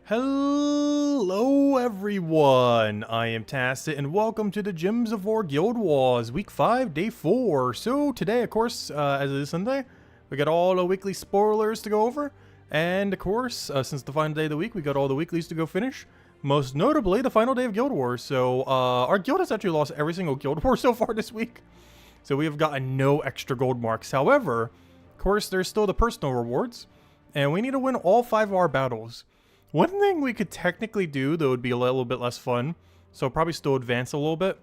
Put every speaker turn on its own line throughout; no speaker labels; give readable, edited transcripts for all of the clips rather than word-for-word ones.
Hello everyone, I am Tacit and welcome to the Gems of War Guild Wars Week 5, Day 4. So today, of course, as it is Sunday, we got all the weekly spoilers to go over. And of course, since the final day of the week, we got all the weeklies to go finish. Most notably, the final day of Guild Wars. So our guild has actually lost every single Guild War so far this week. So we have gotten no extra gold marks. However, of course, there's still the personal rewards. And we need to win all 5 of our battles. One thing we could technically do that would be a little bit less fun, so probably still advance a little bit,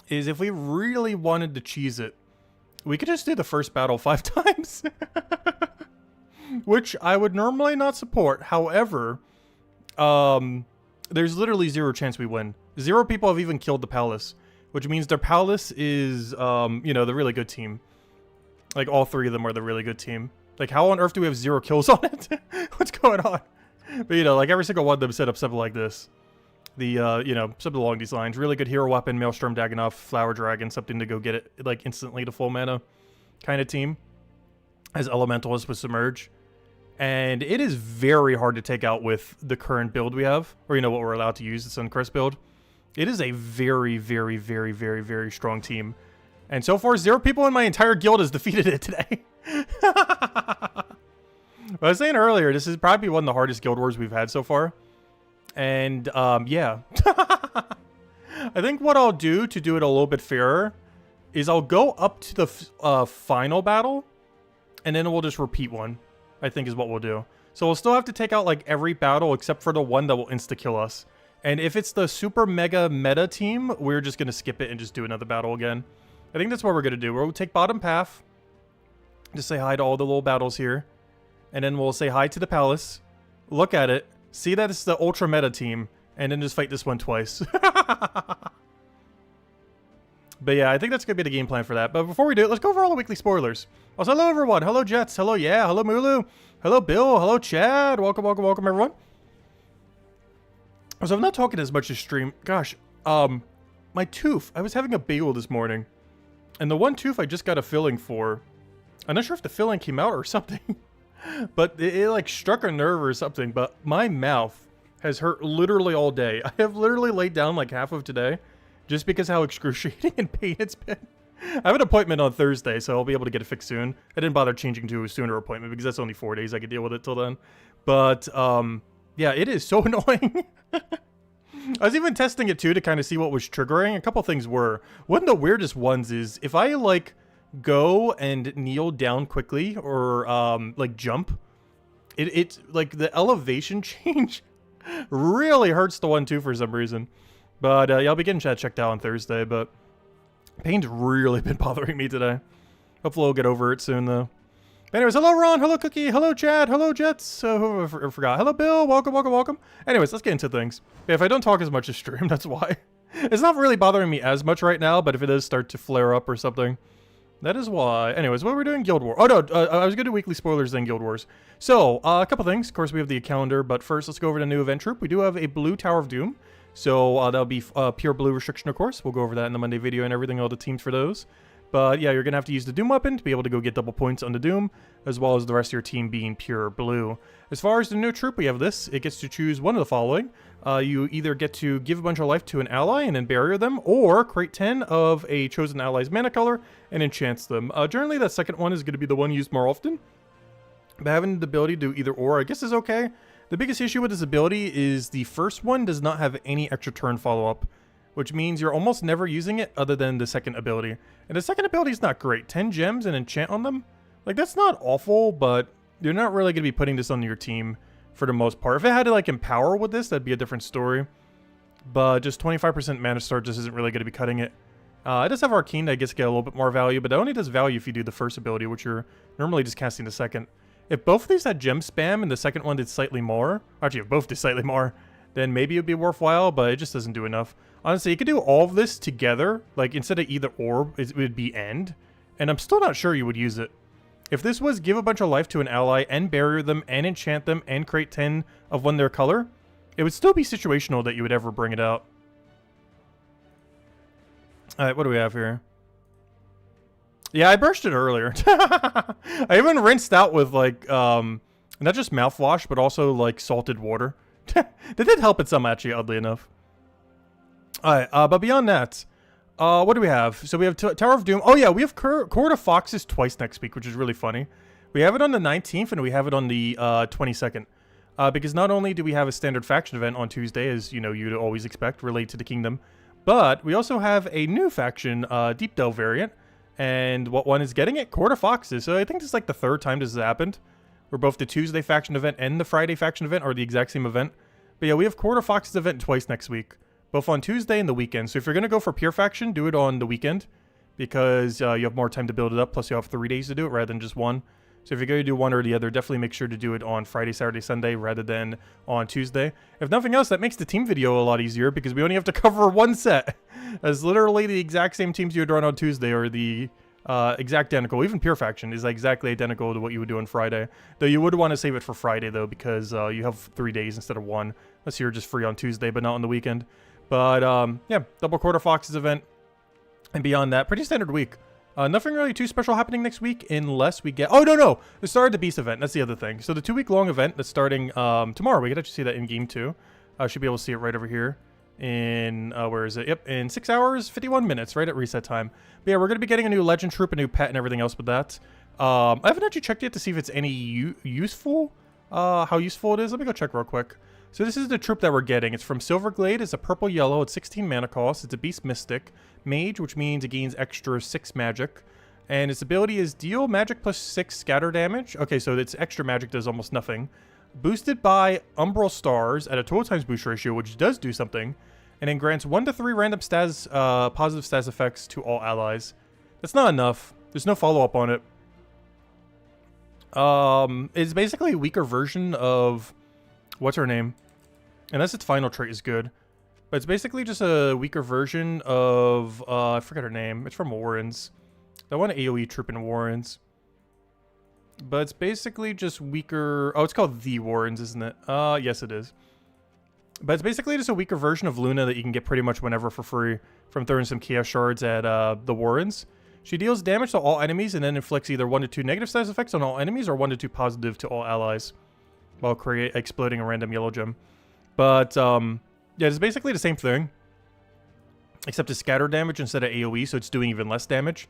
is if we really wanted to cheese it, we could just do the first battle 5 times. Which I would normally not support. However, there's literally 0 chance we win. 0 people have even killed the palace, which means their palace is, you know, the really good team. Like, all 3 of them are the really good team. Like, how on earth do we have 0 kills on it? What's going on? But, you know, like, every single one of them set up something like this. The, you know, something along these lines. Really good hero weapon, Maelstrom Dagannoth, Flower Dragon, something to go get it, like, instantly to full mana kind of team. As Elementalist with Submerge. And it is very hard to take out with the current build we have. Or, you know, what we're allowed to use, the Suncrest build. It is a very, very, very, very, very strong team. And so far, 0 people in my entire guild has defeated it today. I was saying earlier, this is probably one of the hardest guild wars we've had so far. And, yeah. I think what I'll do to do it a little bit fairer is I'll go up to the final battle, and then we'll just repeat one, I think is what we'll do. So we'll still have to take out, like, every battle except for the one that will insta-kill us. And if it's the super mega meta team, we're just going to skip it and just do another battle again. I think that's what we're going to do. We'll take bottom path, just say hi to all the little battles here. And then we'll say hi to the palace, look at it, see that it's the ultra meta team, and then just fight this one twice. But yeah, I think that's going to be the game plan for that. But before we do it, let's go over all the weekly spoilers. Also, hello everyone. Hello Jets. Hello Yeah. Hello Mulu. Hello Bill. Hello Chad. Welcome, welcome, welcome everyone. So I'm not talking as much as stream. Gosh, my tooth. I was having a bagel this morning. And the one tooth I just got a filling for. I'm not sure if the filling came out or something. But it like struck a nerve or something. But my mouth has hurt literally all day. I have literally laid down like half of today. Just because how excruciating and pain it's been. I have an appointment on Thursday, so I'll be able to get it fixed soon. I didn't bother changing to a sooner appointment because that's only 4 days. I could deal with it till then. But, yeah, it is so annoying. I was even testing it too to kind of see what was triggering. A couple things were. One of the weirdest ones is if I, like, go and kneel down quickly or like jump, it's like the elevation change really hurts the 1-2 for some reason. But yeah, I'll be getting that checked out on Thursday. But pain's really been bothering me today. Hopefully I'll get over it soon though. But anyways, hello Ron, hello Cookie, hello Chad, hello Jets, who I forgot, hello Bill, welcome, welcome, welcome. Anyways, let's get into things. Yeah, if I don't talk as much as stream, that's why. It's not really bothering me as much right now, but if it does start to flare up or something, that is why. Anyways, what we're doing, Guild War. Oh no, I was going to do weekly spoilers then Guild Wars. So, a couple things. Of course, we have the calendar, but first, let's go over to new event troop. We do have a blue Tower of Doom. So, that'll be pure blue restriction, of course. We'll go over that in the Monday video and everything, all the teams for those. But yeah, you're going to have to use the Doom weapon to be able to go get double points on the Doom, as well as the rest of your team being pure blue. As far as the new troop, we have this. It gets to choose one of the following. You either get to give a bunch of life to an ally and then barrier them, or create 10 of a chosen ally's mana color and enchants them. Generally, that second one is going to be the one used more often. But having the ability to do either or, I guess, is okay. The biggest issue with this ability is the first one does not have any extra turn follow-up, which means you're almost never using it other than the second ability. And the second ability is not great. 10 gems and enchant on them? Like, that's not awful, but you're not really going to be putting this on your team for the most part. If it had to, like, empower with this, that'd be a different story. But just 25% mana star just isn't really going to be cutting it. It does have Arcane that I guess get a little bit more value, but it only does value if you do the first ability, which you're normally just casting the second. If both of these had gem spam and the second one did slightly more, actually if both did slightly more, then maybe it would be worthwhile, but it just doesn't do enough. Honestly, you could do all of this together, like instead of either or, it would be end, and I'm still not sure you would use it. If this was give a bunch of life to an ally and barrier them and enchant them and create 10 of one their color, it would still be situational that you would ever bring it out. Alright, what do we have here? Yeah, I brushed it earlier. I even rinsed out with like, not just mouthwash, but also like salted water They did help it some, actually, oddly enough. Alright, but beyond that, what do we have? So we have Tower of Doom. Oh yeah, we have Court of Foxes twice next week, which is really funny. We have it on the 19th and we have it on the 22nd. Because not only do we have a standard faction event on Tuesday, as you know you'd always expect, related to the kingdom, but we also have a new faction, Deep Delve variant. And what one is getting it? Court of Foxes. So I think this is like the third time this has happened, where both the Tuesday faction event and the Friday faction event are the exact same event. But yeah, we have Court of Foxes event twice next week, both on Tuesday and the weekend. So if you're going to go for pure faction, do it on the weekend, because you have more time to build it up, plus you have 3 days to do it rather than just one. So if you're going to do one or the other, definitely make sure to do it on Friday, Saturday, Sunday rather than on Tuesday. If nothing else, that makes the team video a lot easier because we only have to cover one set. As literally the exact same teams you would run on Tuesday are the exact identical. Even Pure Faction is exactly identical to what you would do on Friday. Though you would want to save it for Friday though, because you have 3 days instead of one. Unless you're just free on Tuesday but not on the weekend. But yeah, double Quarter Foxes event. And beyond that, pretty standard week. Nothing really too special happening next week unless we get... Oh, no! The Star of the Beast event. That's the other thing. So the 2-week-long event that's starting tomorrow. We can actually see that in game 2. Should be able to see it right over here. In... where is it? Yep, in 6 hours, 51 minutes, right at reset time. But yeah, we're going to be getting a new Legend Troop, a new pet, and everything else with that. I haven't actually checked yet to see if it's any useful. How useful it is. Let me go check real quick. So this is the troop that we're getting. It's from Silverglade. It's a purple-yellow. It's 16 mana cost. It's a Beast Mystic. Mage, which means it gains extra 6 magic. And its ability is deal magic plus 6 scatter damage. Okay, so its extra magic does almost nothing. Boosted by Umbral Stars at a total times boost ratio, which does do something. And then grants 1 to 3 random stats, positive stats effects to all allies. That's not enough. There's no follow-up on it. It's basically a weaker version of... What's her name? Unless its final trait is good. But it's basically just a weaker version of... I forget her name. It's from Warrens. That one AoE troop in Warrens. But it's basically just weaker... Oh, it's called the Warrens, isn't it? Yes, it is. But it's basically just a weaker version of Luna that you can get pretty much whenever for free from throwing some Chaos Shards at the Warrens. She deals damage to all enemies and then inflicts either 1 to 2 negative status effects on all enemies or 1 to 2 positive to all allies, while exploding a random yellow gem. But, yeah, it's basically the same thing, except it's scatter damage instead of AoE, so it's doing even less damage.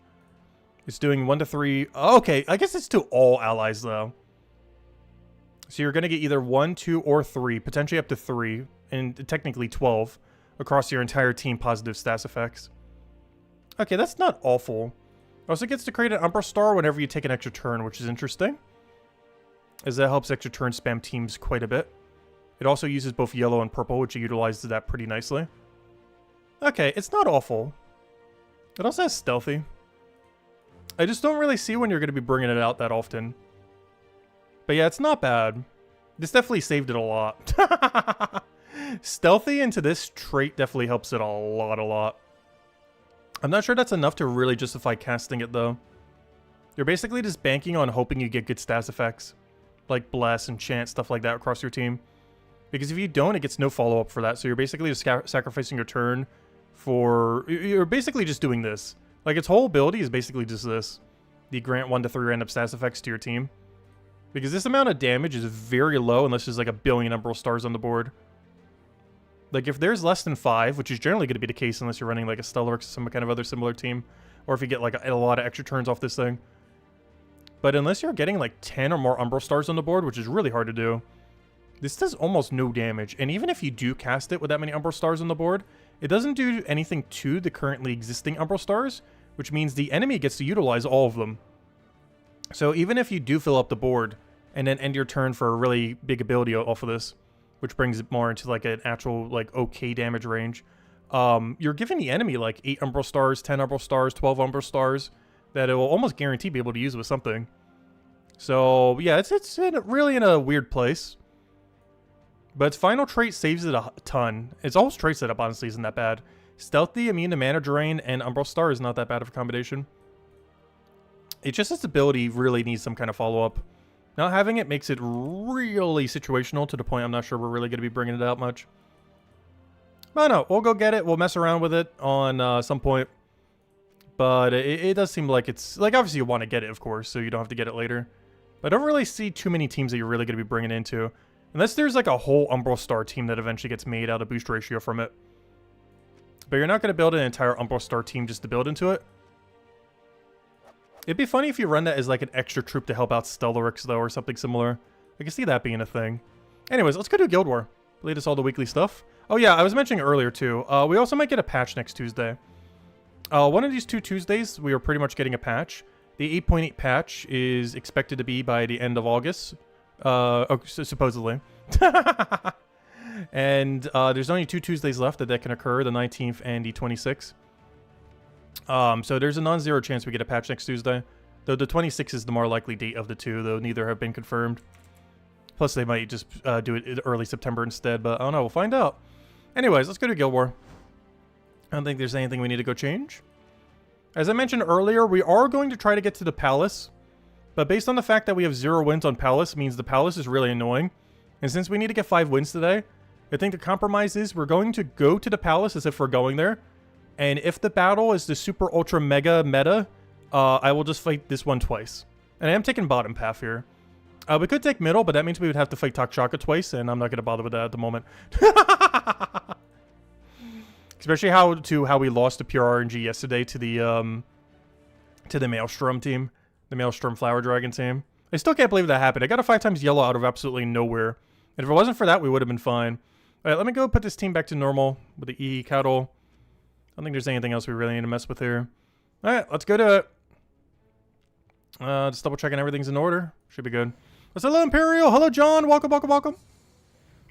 It's doing 1 to 3... Oh, okay, I guess it's to all allies, though. So you're going to get either 1, 2, or 3, potentially up to 3, and technically 12, across your entire team positive stats effects. Okay, that's not awful. It also gets to create an Umbral Star whenever you take an extra turn, which is interesting, as that helps extra turn spam teams quite a bit. It also uses both yellow and purple, which utilizes that pretty nicely. Okay, it's not awful. It also has stealthy. I just don't really see when you're going to be bringing it out that often. But yeah, it's not bad. This definitely saved it a lot. Stealthy into this trait definitely helps it a lot. I'm not sure that's enough to really justify casting it, though. You're basically just banking on hoping you get good stats effects, like Bless, Enchant, stuff like that across your team. Because if you don't, it gets no follow-up for that. So you're basically just sacrificing your turn for... You're basically just doing this. Like, its whole ability is basically just this. The grant 1 to 3 random stats effects to your team. Because this amount of damage is very low unless there's like a billion Umbral Stars on the board. Like, if there's less than 5, which is generally going to be the case unless you're running like a Stellarex or some kind of other similar team, or if you get like a lot of extra turns off this thing. But unless you're getting like 10 or more Umbral Stars on the board, which is really hard to do, this does almost no damage. And even if you do cast it with that many Umbral Stars on the board, it doesn't do anything to the currently existing Umbral Stars, which means the enemy gets to utilize all of them. So even if you do fill up the board and then end your turn for a really big ability off of this, which brings it more into like an actual like okay damage range, you're giving the enemy like 8 Umbral Stars, 10 Umbral Stars, 12 Umbral Stars that it will almost guarantee be able to use with something. So yeah, it's really in a weird place. But its final trait saves it a ton. Its all trait setup honestly isn't that bad. Stealthy, immune to mana drain, and Umbral Star is not that bad of a combination. It's just its ability really needs some kind of follow-up. Not having it makes it really situational to the point I'm not sure we're really going to be bringing it out much. But no, we'll go get it. We'll mess around with it on some point. But it does seem like it's... Like, obviously you want to get it, of course, so you don't have to get it later. But I don't really see too many teams that you're really going to be bringing into. Unless there's like a whole Umbral Star team that eventually gets made out of boost ratio from it. But you're not going to build an entire Umbral Star team just to build into it. It'd be funny if you run that as like an extra troop to help out Stellaryx though, or something similar. I can see that being a thing. Anyways, let's go do Guild War. Lead us all the weekly stuff. Oh yeah, I was mentioning earlier too. We also might get a patch next Tuesday. One of these 2 Tuesdays, we are pretty much getting a patch. The 8.8 patch is expected to be by the end of August. Supposedly. And there's only 2 Tuesdays left that can occur, the 19th and the 26th. So there's a non-zero chance we get a patch next Tuesday. Though the 26th is the more likely date of the 2, though neither have been confirmed. Plus they might just do it early September instead, but I don't know, we'll find out. Anyways, let's go to Guild War. I don't think there's anything we need to go change. As I mentioned earlier, we are going to try to get to the Palace. But based on the fact that we have 0 wins on Palace, means the Palace is really annoying. And since we need to get 5 wins today, I think the compromise is we're going to go to the Palace as if we're going there. And if the battle is the super ultra mega meta, I will just fight this one twice. And I am taking bottom path here. We could take middle, but that means we would have to fight Takshaka twice, and I'm not going to bother with that at the moment. Especially how we lost to pure RNG yesterday to the Maelstrom team. The Maelstrom Flower Dragon team. I still can't believe that happened. I got a 5 times yellow out of absolutely nowhere. And if it wasn't for that, we would have been fine. Alright, let me go put this team back to normal with the E cattle. I don't think there's anything else we really need to mess with here. Alright, let's go to it. Just double checking everything's in order. Should be good. Let's hello Imperial. Hello John. Welcome, welcome, welcome.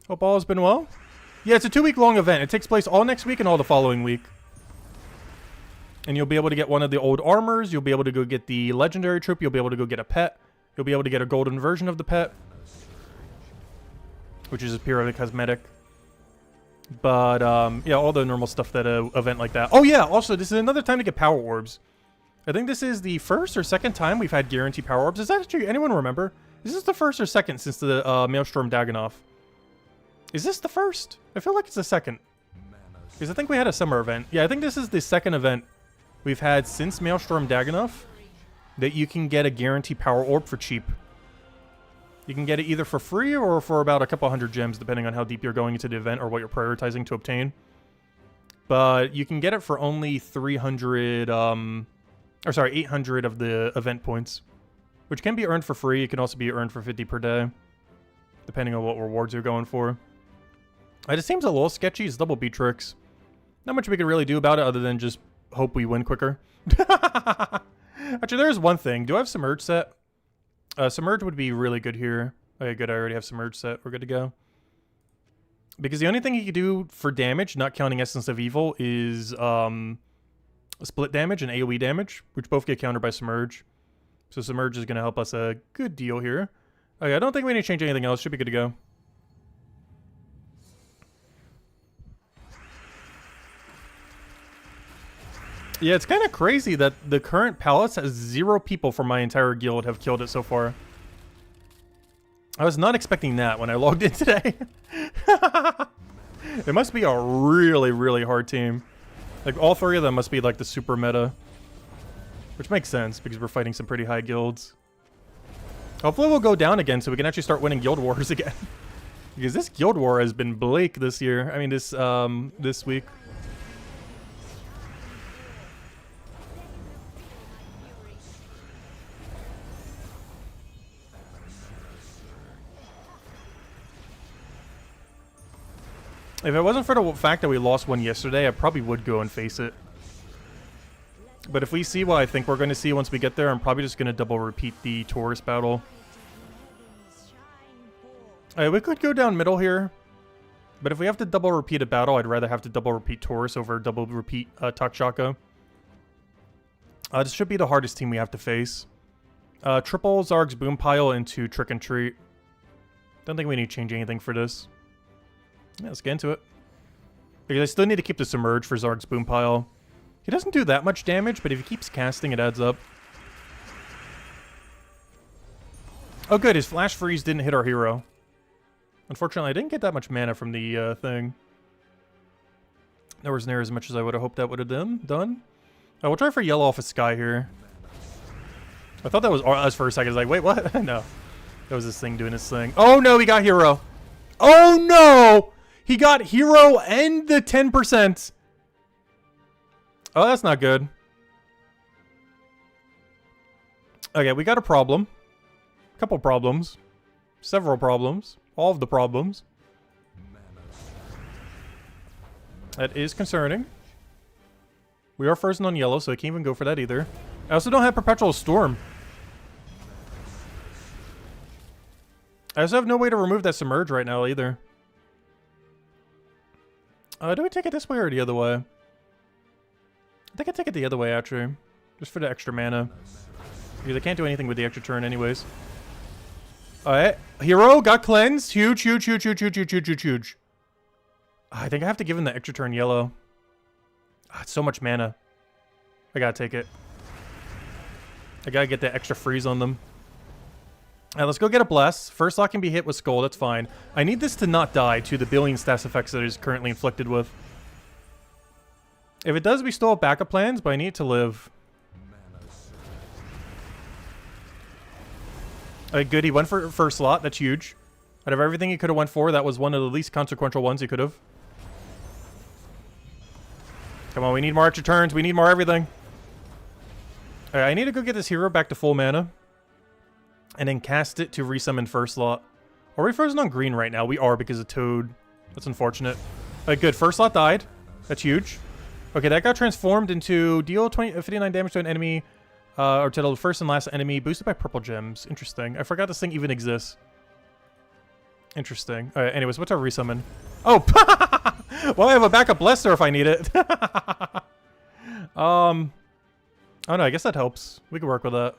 Hope all has been well. Yeah, it's a 2-week long event. It takes place all next week and all the following week. And you'll be able to get one of the old armors. You'll be able to go get the legendary troop. You'll be able to go get a pet. You'll be able to get a golden version of the pet, which is purely cosmetic. But, yeah, all the normal stuff that an event like that. Oh, yeah, also, this is another time to get power orbs. I think this is the first or second time we've had guaranteed power orbs. Is that actually, anyone remember? Is this the first or second since the Maelstrom Dagannoth? Is this the first? I feel like it's the second. Because I think we had a summer event. Yeah, I think this is the second event we've had since Maelstrom Dagannoth that you can get a guaranteed power orb for cheap. You can get it either for free or for about a couple hundred gems, depending on how deep you're going into the event or what you're prioritizing to obtain. But you can get it for only 800 of the event points, which can be earned for free. It can also be earned for 50 per day, depending on what rewards you're going for. It just seems a little sketchy. It's double Beatrix. Not much we can really do about it other than just hope we win quicker. Actually, there's one thing. Do I have Submerge set? Submerge would be really good here. Okay, good. I already have Submerge set. We're good to go. Because the only thing you can do for damage, not counting Essence of Evil, is split damage and AoE damage, which both get countered by Submerge. So Submerge is going to help us a good deal here. Okay, I don't think we need to change anything else. Should be good to go. Yeah, it's kind of crazy that the current palace has 0 people from my entire guild have killed it so far. I was not expecting that when I logged in today. It must be a really, really hard team. Like, all 3 of them must be, like, the super meta. Which makes sense, because we're fighting some pretty high guilds. Hopefully we'll go down again so we can actually start winning guild wars again. Because this guild war has been bleak this year. I mean, this week. If it wasn't for the fact that we lost one yesterday, I probably would go and face it. But if we see what I think we're going to see once we get there, I'm probably just going to double repeat the Taurus battle. We could go down middle here. But if we have to double repeat a battle, I'd rather have to double repeat Taurus over double repeat Takshaka. This should be the hardest team we have to face. Triple Zarg's Boom Pile into Trick and Treat. Don't think we need to change anything for this. Yeah, let's get into it. Because I still need to keep the Submerge for Zarg's Boom Pile. He doesn't do that much damage, but if he keeps casting, it adds up. Oh good, his Flash Freeze didn't hit our hero. Unfortunately, I didn't get that much mana from the thing. Nowhere near as much as I would have hoped that would have done. We'll try for yellow off of Sky here. I thought that was us for a second. I was like, wait, what? No. That was this thing doing its thing. Oh no, we got hero. Oh no! He got hero and the 10%. Oh, that's not good. Okay, we got a problem. Couple problems. Several problems. All of the problems. That is concerning. We are frozen on yellow, so I can't even go for that either. I also don't have Perpetual Storm. I also have no way to remove that Submerge right now either. Do we take it this way or the other way? I think I take it the other way, actually. Just for the extra mana. Because I can't do anything with the extra turn anyways. Alright. Hero got cleansed. Huge, huge, huge, huge, huge, huge, huge, huge, huge. I think I have to give him the extra turn yellow. It's so much mana. I gotta take it. I gotta get that extra freeze on them. Alright, let's go get a Bless. First lock can be hit with Skull, that's fine. I need this to not die to the billion stats effects that it is currently inflicted with. If it does, we still have backup plans, but I need it to live. Alright, good. He went for first slot. That's huge. Out of everything he could have went for, that was one of the least consequential ones he could have. Come on, we need more extra turns. We need more everything. Alright, I need to go get this hero back to full mana. And then cast it to resummon first slot. Are we frozen on green right now? We are because of Toad. That's unfortunate. Alright, good. First slot died. That's huge. Okay, that got transformed into deal 59 damage to an enemy. Or to the first and last enemy. Boosted by purple gems. Interesting. I forgot this thing even exists. Interesting. Alright, anyways, what's our resummon? Oh! Well, I have a backup Blesser if I need it. Oh no, I guess that helps. We could work with that.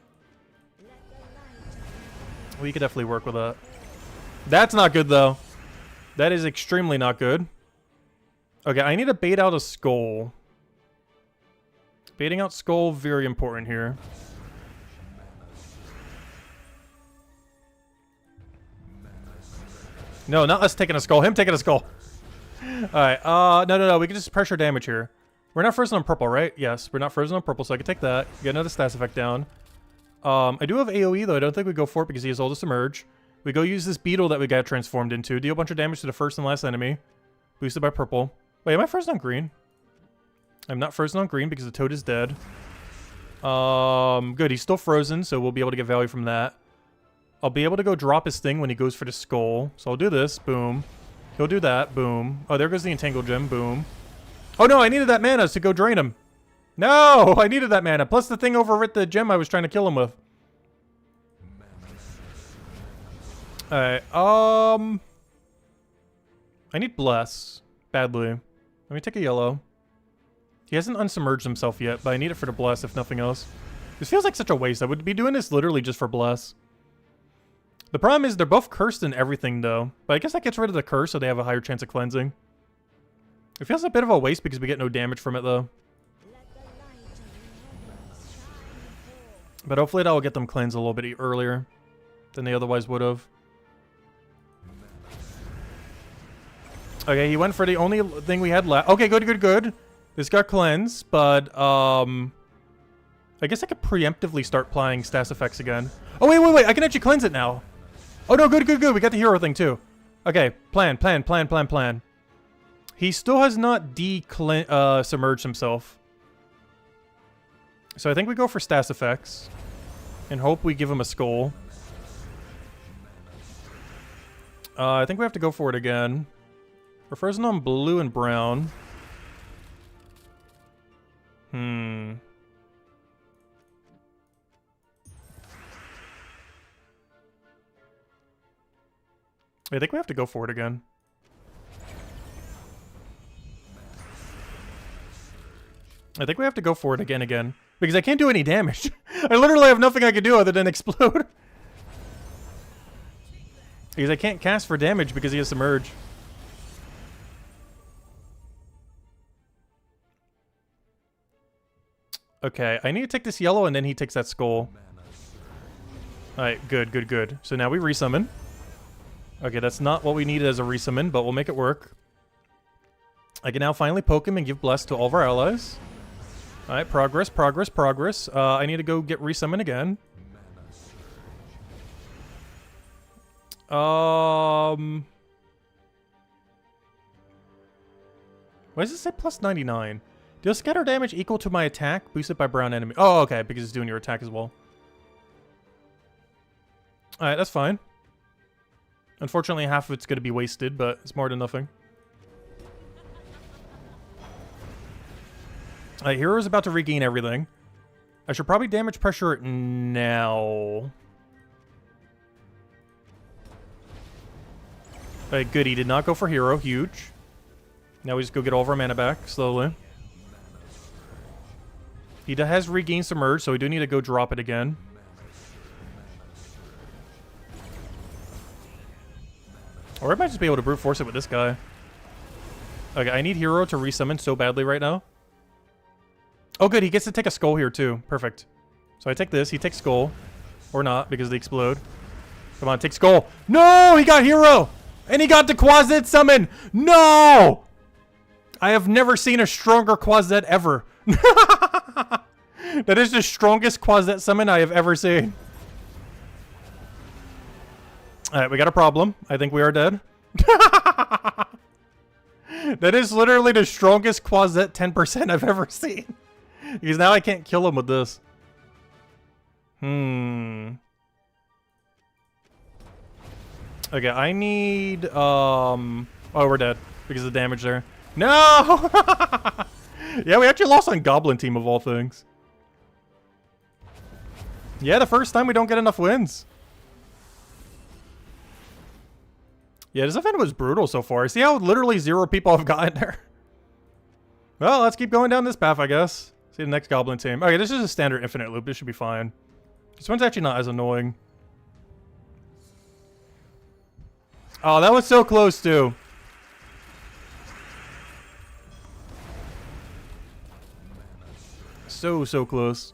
We could definitely work with that. That's not good, though. That is extremely not good. Okay, I need to bait out a Skull. Baiting out Skull, very important here. No, not us taking a Skull. Him taking a Skull. Alright, no. We can just pressure damage here. We're not frozen on purple, right? Yes, we're not frozen on purple, so I can take that. Get another stats effect down. I do have AoE, though. I don't think we go for it because he has all the Submerge. We go use this Beetle that we got transformed into. Deal a bunch of damage to the first and last enemy. Boosted by purple. Wait, am I frozen on green? I'm not frozen on green because the Toad is dead. Good. He's still frozen, so we'll be able to get value from that. I'll be able to go drop his thing when he goes for the Skull. So I'll do this. Boom. He'll do that. Boom. Oh, there goes the Entangle Gem. Boom. Oh, no. I needed that mana to go drain him. No! I needed that mana. Plus the thing overwrit the gem I was trying to kill him with. Alright. I need Bless. Badly. Let me take a yellow. He hasn't unsubmerged himself yet, but I need it for the Bless, if nothing else. This feels like such a waste. I would be doing this literally just for Bless. The problem is they're both cursed and everything, though. But I guess that gets rid of the curse, so they have a higher chance of cleansing. It feels a bit of a waste because we get no damage from it, though. But hopefully that will get them cleansed a little bit earlier than they otherwise would have. Okay, he went for the only thing we had left. Okay, good. This got cleansed, but I guess I could preemptively start applying stats effects again. Oh, wait. I can actually cleanse it now. Oh, no, good. We got the hero thing, too. Okay, plan. He still has not submerged himself. So I think we go for stats effects. And hope we give him a Skull. I think we have to go for it again. We're frozen on blue and brown. I think we have to go for it again. Because I can't do any damage. I literally have nothing I can do other than explode. Because I can't cast for damage because he has Submerge. Okay, I need to take this yellow and then he takes that Skull. Alright, good. So now we resummon. Okay, that's not what we needed as a resummon, but we'll make it work. I can now finally poke him and give Bless to all of our allies. Alright, progress. I need to go get resummon again. Why does it say plus 99? Deal scatter damage equal to my attack, boosted by brown enemy. Oh, okay, because it's doing your attack as well. Alright, that's fine. Unfortunately, half of it's going to be wasted, but it's more than nothing. Alright, Hero's about to regain everything. I should probably damage pressure it now. Alright, good. He did not go for Hero. Huge. Now we just go get all of our mana back, slowly. He has regained Submerge, so we do need to go drop it again. Or I might just be able to brute force it with this guy. Okay, I need Hero to resummon so badly right now. Oh, good. He gets to take a Skull here, too. Perfect. So I take this. He takes Skull. Or not, because they explode. Come on, take Skull. No! He got Hero! And he got the Quasit summon! No! I have never seen a stronger Quasit ever. That is the strongest Quasit summon I have ever seen. Alright, we got a problem. I think we are dead. That is literally the strongest Quasit 10% I've ever seen. Because now I can't kill him with this. Okay, I need, oh, we're dead. Because of the damage there. No! Yeah, we actually lost on Goblin Team of all things. Yeah, the first time we don't get enough wins. Yeah, this event was brutal so far. See how literally 0 people have gotten there? Well, let's keep going down this path, I guess. See the next Goblin Team. Okay, this is a standard infinite loop. This should be fine. This one's actually not as annoying. Oh, that was so close, too. So close.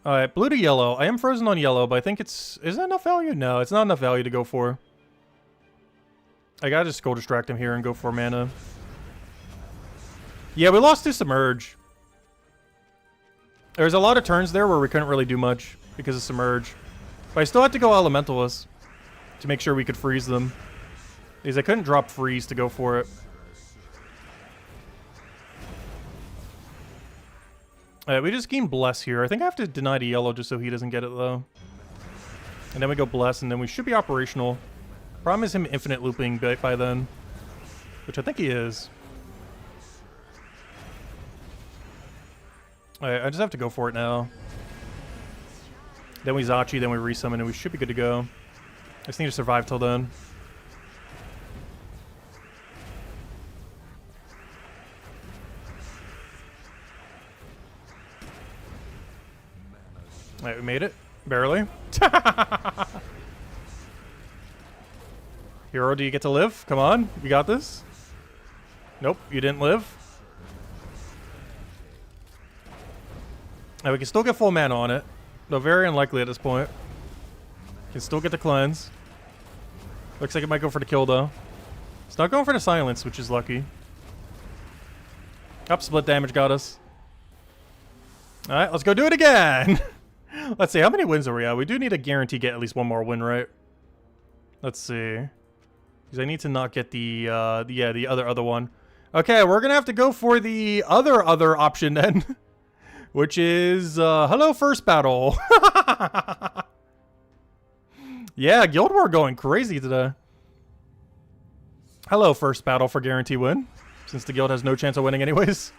Alright, blue to yellow. I am frozen on yellow, but I think it's... Is that enough value? No, it's not enough value to go for. I gotta just Skull Distract him here and go for mana. Yeah, we lost to Submerge. There's a lot of turns there where we couldn't really do much because of Submerge. But I still had to go Elementalist to make sure we could freeze them. Because I couldn't drop Freeze to go for it. We just gain Bless here. I think I have to deny to yellow just so he doesn't get it, though. And then we go Bless, and then we should be operational. Problem is him infinite looping by then. Which I think he is. Alright, I just have to go for it now. Then we Zachi, then we resummon, and we should be good to go. I just need to survive till then. Alright, we made it. Barely. Hero, do you get to live? Come on, you got this. Nope, you didn't live. We can still get full mana on it, though very unlikely at this point. Can still get the cleanse. Looks like it might go for the kill, though. It's not going for the silence, which is lucky. Up, split damage got us. Alright, let's go do it again. Let's see, how many wins are we at? We do need to guarantee get at least one more win, right? Let's see. Because I need to not get the other one. Okay, we're gonna have to go for the other option then. Which is, hello first battle. Yeah, Guild War going crazy today. Hello first battle for guarantee win. Since the guild has no chance of winning anyways.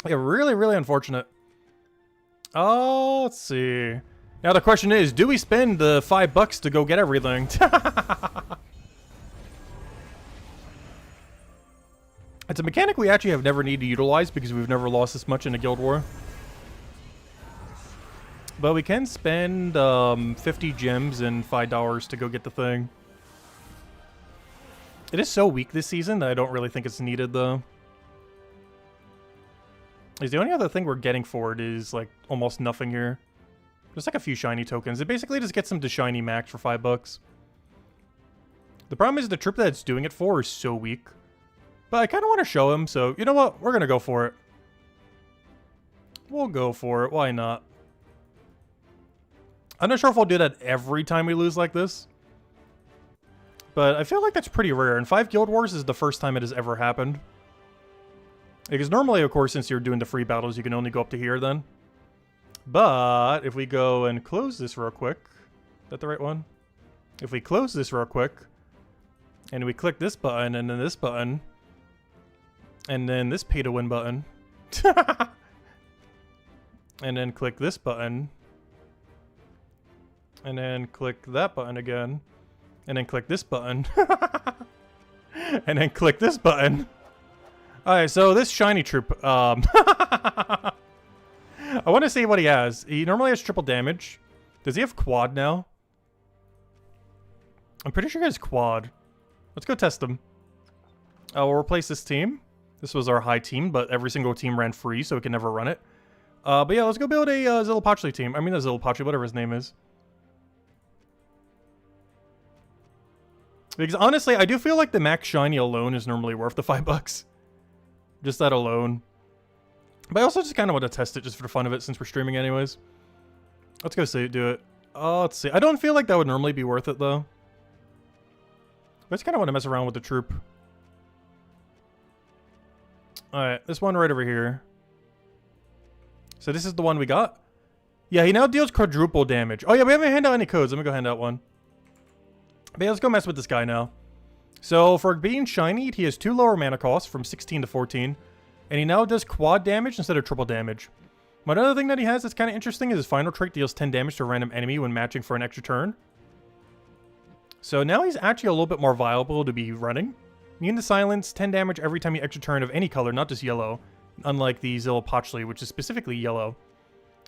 Yeah, really unfortunate. Oh, let's see. Now the question is, do we spend the $5 to go get everything? It's a mechanic we actually have never needed to utilize because we've never lost this much in a Guild War. But we can spend 50 gems and $5 to go get the thing. It is so weak this season that I don't really think it's needed, though. Is the only other thing we're getting for it is, like, almost nothing here. Just like a few shiny tokens. It basically just gets them to shiny max for $5. The problem is the trip that it's doing it for is so weak. But I kind of want to show him, so you know what? We're going to go for it. We'll go for it. Why not? I'm not sure if I'll do that every time we lose like this. But I feel like that's pretty rare. And 5 Guild Wars is the first time it has ever happened. Because normally, of course, since you're doing the free battles, you can only go up to here then. But if we go and close this real quick. Is that the right one? If we close this real quick. And we click this button and then this button. And then this pay to win button. And then click this button. And then click that button again. And then click this button. And then click this button. Alright, so this shiny troop, I want to see what he has. He normally has triple damage. Does he have quad now? I'm pretty sure he has quad. Let's go test him. We'll replace this team. This was our high team, but every single team ran free, so we can never run it. But yeah, let's go build a Zillapachli team. I mean, the Zillapachli, whatever his name is. Because honestly, I do feel like the max shiny alone is normally worth the $5. Just that alone. But I also just kind of want to test it just for the fun of it since we're streaming anyways. Let's go do it. Let's see. I don't feel like that would normally be worth it though. I just kind of want to mess around with the troop. Alright, this one right over here. So this is the one we got? Yeah, he now deals quadruple damage. Oh yeah, we haven't handed out any codes. Let me go hand out one. But yeah, let's go mess with this guy now. So for being shiny, he has 2 lower mana costs from 16 to 14. And he now does quad damage instead of triple damage. One other thing that he has that's kind of interesting is his final trait deals 10 damage to a random enemy when matching for an extra turn. So now he's actually a little bit more viable to be running. Immune to silence, 10 damage every time you extra turn of any color, not just yellow. Unlike the Zillapachli, which is specifically yellow.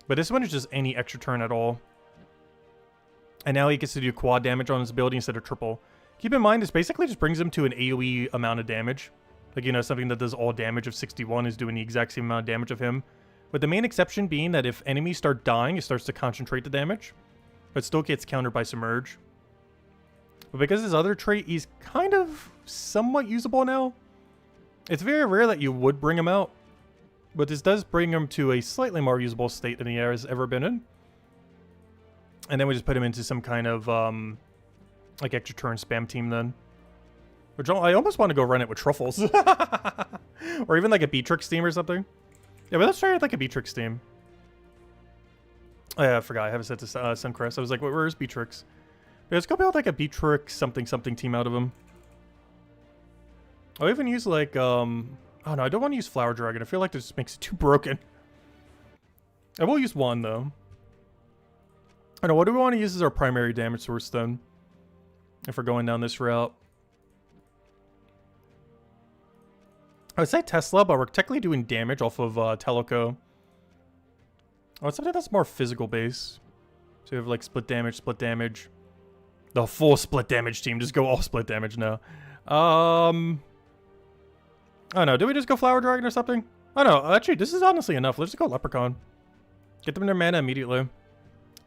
But this one is just any extra turn at all. And now he gets to do quad damage on his ability instead of triple. Keep in mind, this basically just brings him to an AoE amount of damage. Like, you know, something that does all damage of 61 is doing the exact same amount of damage of him. With the main exception being that if enemies start dying, it starts to concentrate the damage. But still gets countered by Submerge. But because his other trait, he's kind of somewhat usable now. It's very rare that you would bring him out. But this does bring him to a slightly more usable state than he has ever been in. And then we just put him into some kind of, like, extra turn spam team then. Which I almost want to go run it with Truffles. Or even like a Beatrix team or something. Yeah, but let's try it like a Beatrix team. Oh yeah, I forgot. I haven't set to Suncrest. I was like, where is Beatrix? Yeah, let's go build like a Beatrix something team out of him. I'll even use like, oh no, I don't want to use Flower Dragon. I feel like this just makes it too broken. I will use one though. I don't know, what do we want to use as our primary damage source then? If we're going down this route. I would say Tesla, but we're technically doing damage off of Teleco. Oh, it's something that's more physical base. So you have like split damage. The full split damage team. Just go all split damage now. I don't know. Do we just go Flower Dragon or something? I don't know. Actually, this is honestly enough. Let's just go Leprechaun. Get them their mana immediately.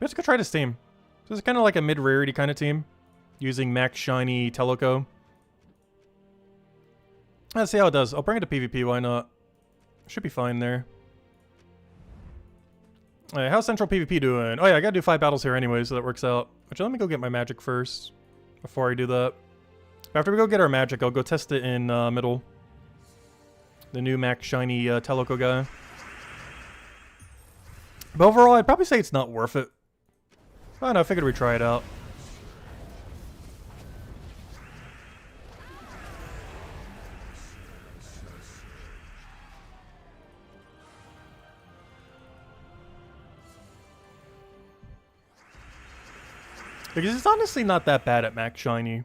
Let's go try this team. So this is kind of like a mid-rarity kind of team. Using Max Shiny Teleco. Let's see how it does. I'll bring it to PvP, why not? Should be fine there. Alright, how's Central PvP doing? Oh yeah, I gotta do 5 battles here anyway, so that works out. Actually, let me go get my magic first. Before I do that. After we go get our magic, I'll go test it in middle. The new Max Shiny Teleco guy. But overall, I'd probably say it's not worth it. I don't know, I figured we'd try it out. Because it's honestly not that bad at Max Shiny.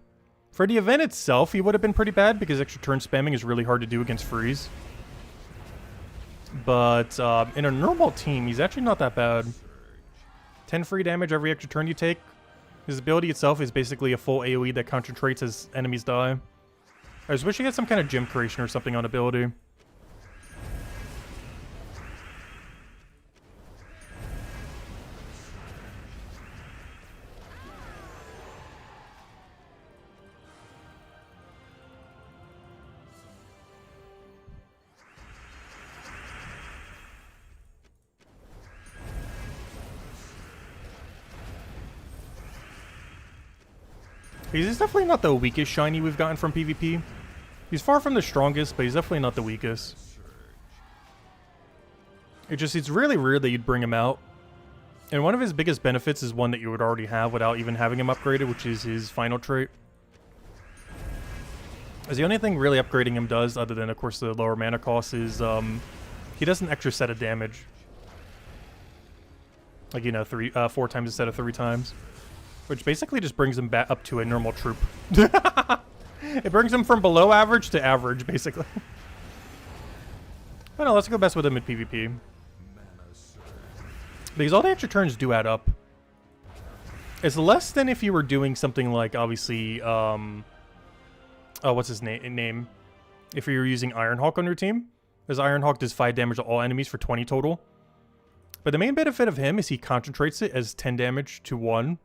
For the event itself, he would have been pretty bad because extra turn spamming is really hard to do against Freeze. But in a normal team, he's actually not that bad. 10 free damage every extra turn you take. His ability itself is basically a full AoE that concentrates as enemies die. I just wish he had some kind of gem creation or something on ability. He's definitely not the weakest shiny we've gotten from PvP. He's far from the strongest, but he's definitely not the weakest. It's really rare that you'd bring him out. And one of his biggest benefits is one that you would already have without even having him upgraded, which is his final trait. As the only thing really upgrading him does, other than, of course, the lower mana cost, is he does an extra set of damage. Like, you know, 4 times instead of 3 times. Which basically just brings him back up to a normal troop. It brings him from below average to average, basically. But no, let's go best with him in PvP. Because all the extra turns do add up. It's less than if you were doing something like, obviously, oh, what's his name? If you were using Ironhawk on your team. As Ironhawk does 5 damage to all enemies for 20 total. But the main benefit of him is he concentrates it as 10 damage to 1.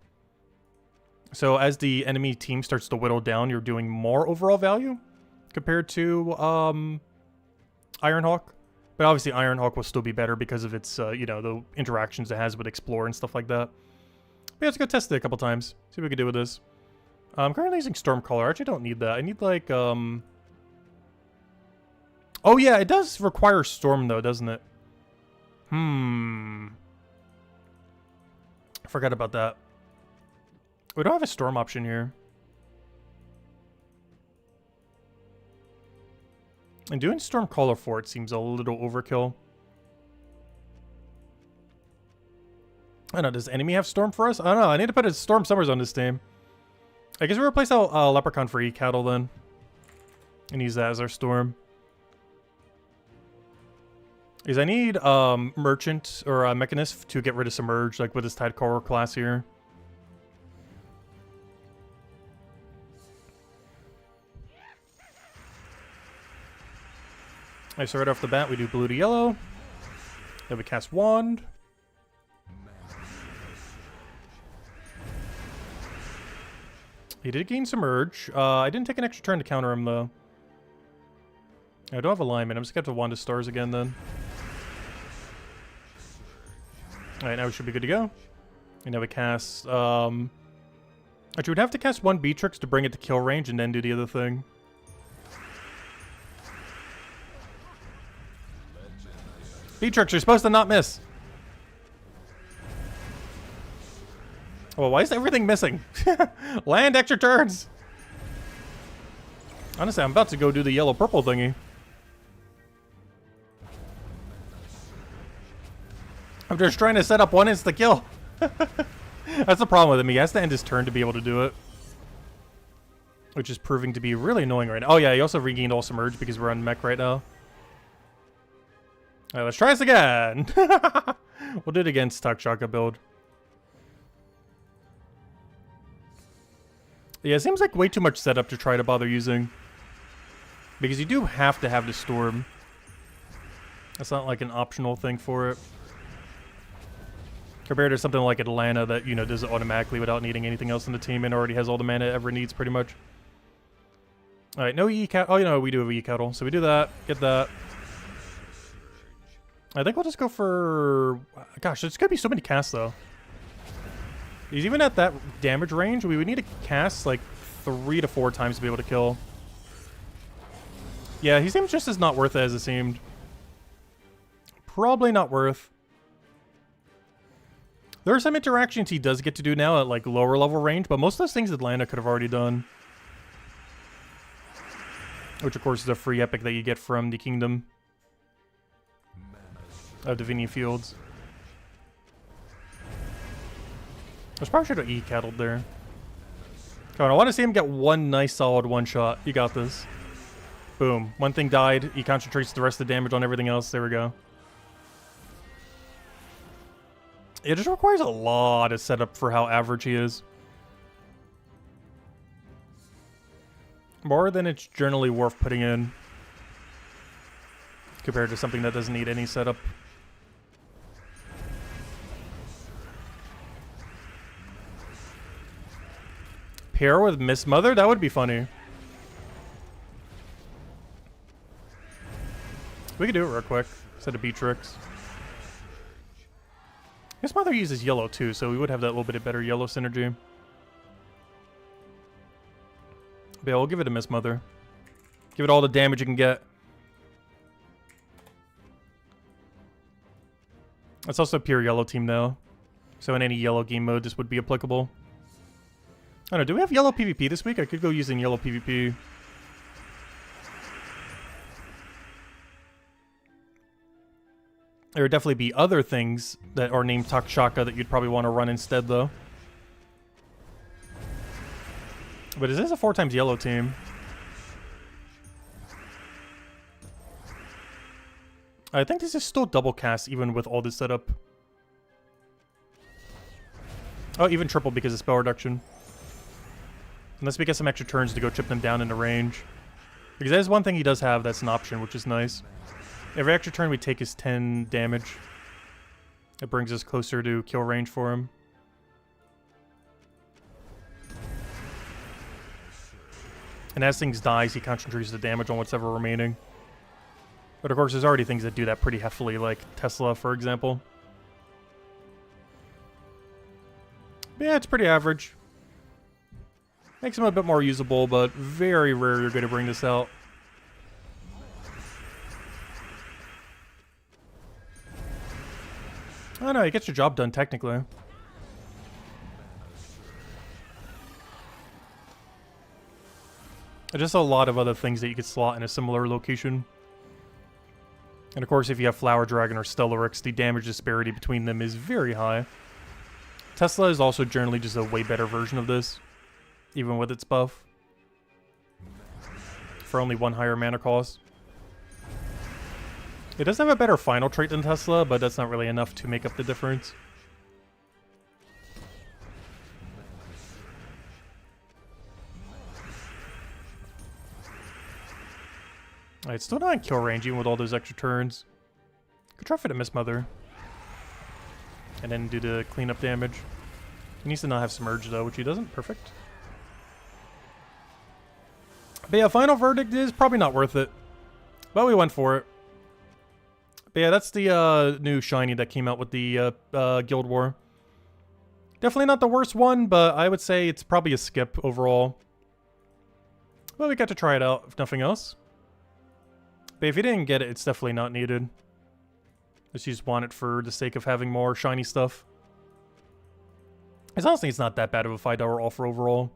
So as the enemy team starts to whittle down, you're doing more overall value compared to Ironhawk. But obviously Ironhawk will still be better because of its, you know, the interactions it has with Explore and stuff like that. But yeah, let's go test it a couple times. See what we can do with this. I'm currently using Stormcaller. I actually don't need that. I need like, oh yeah, it does require Storm though, doesn't it? I forgot about that. We don't have a Storm option here. And doing Stormcaller for it seems a little overkill. I don't know, does enemy have Storm for us? I don't know, I need to put a Storm Summers on this team. I guess we'll replace out Leprechaun for E-Cattle then. And use that as our Storm. Is I need Merchant or Mechanist to get rid of Submerge, like with this Tidecaller class here. Alright, so right off the bat we do blue to yellow. Then we cast Wand. He did gain Submerge. I didn't take an extra turn to counter him though. I don't have alignment. I'm just going to have to Wand of Stars again then. Alright, now we should be good to go. And now we cast... Actually, we'd have to cast 1 Beatrix to bring it to kill range and then do the other thing. Beatrix, you're supposed to not miss. Well, why is everything missing? Land extra turns. Honestly, I'm about to go do the yellow-purple thingy. I'm just trying to set up 1 insta-kill. That's the problem with him. He has to end his turn to be able to do it. Which is proving to be really annoying right now. Oh yeah, he also regained all Submerge because we're on mech right now. Alright, let's try this again. We'll do it against Takshaka build. Yeah, it seems like way too much setup to try to bother using. Because you do have to have the Storm. That's not like an optional thing for it. Compared to something like Atlanta that, you know, does it automatically without needing anything else in the team and already has all the mana it ever needs pretty much. Alright, no E-Cattle. Oh, you know, we do have E-Cattle. So we do that. Get that. I think we'll just go for... Gosh, there's going to be so many casts, though. He's even at that damage range. We would need to cast, like, 3 to 4 times to be able to kill. Yeah, he seems just as not worth it as it seemed. Probably not worth. There are some interactions he does get to do now at, like, lower level range, but most of those things Atlanta could have already done. Which, of course, is a free epic that you get from the Kingdom of Divinia Fields. I probably should have E-Cattled there. Come on, I want to see him get 1 nice solid 1-shot. You got this. Boom. 1 thing died. He concentrates the rest of the damage on everything else. There we go. It just requires a lot of setup for how average he is. More than it's generally worth putting in. Compared to something that doesn't need any setup. Pair with Miss Mother? That would be funny. We could do it real quick. Instead of Beatrix. Miss Mother uses yellow too, so we would have that little bit of better yellow synergy. But yeah, we'll give it a miss, Mother. Give it all the damage you can get. It's also a pure yellow team, though. So in any yellow game mode, this would be applicable. I don't know, do we have yellow PvP this week? I could go using yellow PvP. There would definitely be other things that are named Takshaka that you'd probably want to run instead, though. But is this a 4 times yellow team? I think this is still double cast, even with all this setup. Oh, even triple because of spell reduction. Unless we get some extra turns to go chip them down into range. Because that is one thing he does have that's an option, which is nice. Every extra turn we take is 10 damage. It brings us closer to kill range for him. And as things dies, he concentrates the damage on what's ever remaining. But of course, there's already things that do that pretty heavily, like Tesla, for example. But yeah, it's pretty average. Makes him a bit more usable, but very rare you're going to bring this out. I don't know, he gets your job done, technically. Just a lot of other things that you could slot in a similar location. And of course, if you have Flower Dragon or Stellarix, the damage disparity between them is very high. Tesla is also generally just a way better version of this, even with its buff. For only 1 higher mana cost. It does have a better final trait than Tesla, but that's not really enough to make up the difference. Alright, still not in kill range, even with all those extra turns. Could try for the Miss Mother. And then do the cleanup damage. He needs to not have Submerge, though, which he doesn't. Perfect. But yeah, final verdict is probably not worth it. But we went for it. But yeah, that's the new shiny that came out with the Guild War. Definitely not the worst one, but I would say it's probably a skip overall. Well, we got to try it out, if nothing else. But if you didn't get it, it's definitely not needed. Just you just want it for the sake of having more shiny stuff. Because honestly, it's not that bad of a $5 offer overall.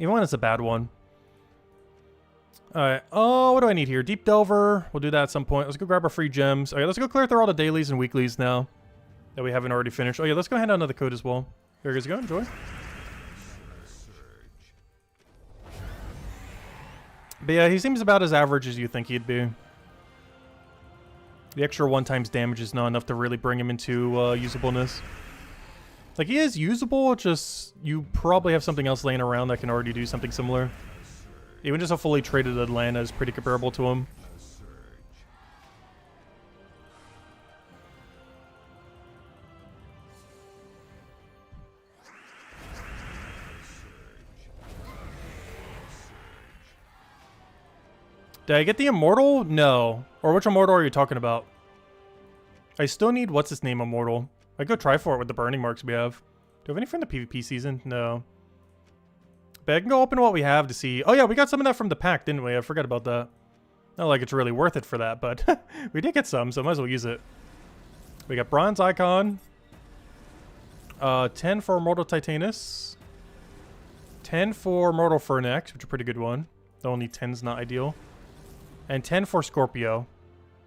Even when it's a bad one. Alright, oh, what do I need here? Deep Delver. We'll do that at some point. Let's go grab our free gems. Alright, let's go clear through all the dailies and weeklies now. That we haven't already finished. Oh yeah, let's go hand out another code as well. Here you guys go, enjoy. But yeah, he seems about as average as you think he'd be. The extra 1 times damage is not enough to really bring him into usableness. Like, he is usable, just you probably have something else laying around that can already do something similar. Even just a fully traded Atlanta is pretty comparable to him. Did I get the Immortal? No. Or which Immortal are you talking about? I still need what's his name Immortal. I go try for it with the burning marks we have. Do we have any from the PvP season? No. But I can go open what we have to see. Oh yeah, we got some of that from the pack, didn't we? I forgot about that. Not like it's really worth it for that, but we did get some, so might as well use it. We got Bronze Icon. 10 for Immortal Titanus. 10 for Immortal Fernax, which is a pretty good one. The only 10's not ideal. And 10 for Scorpio.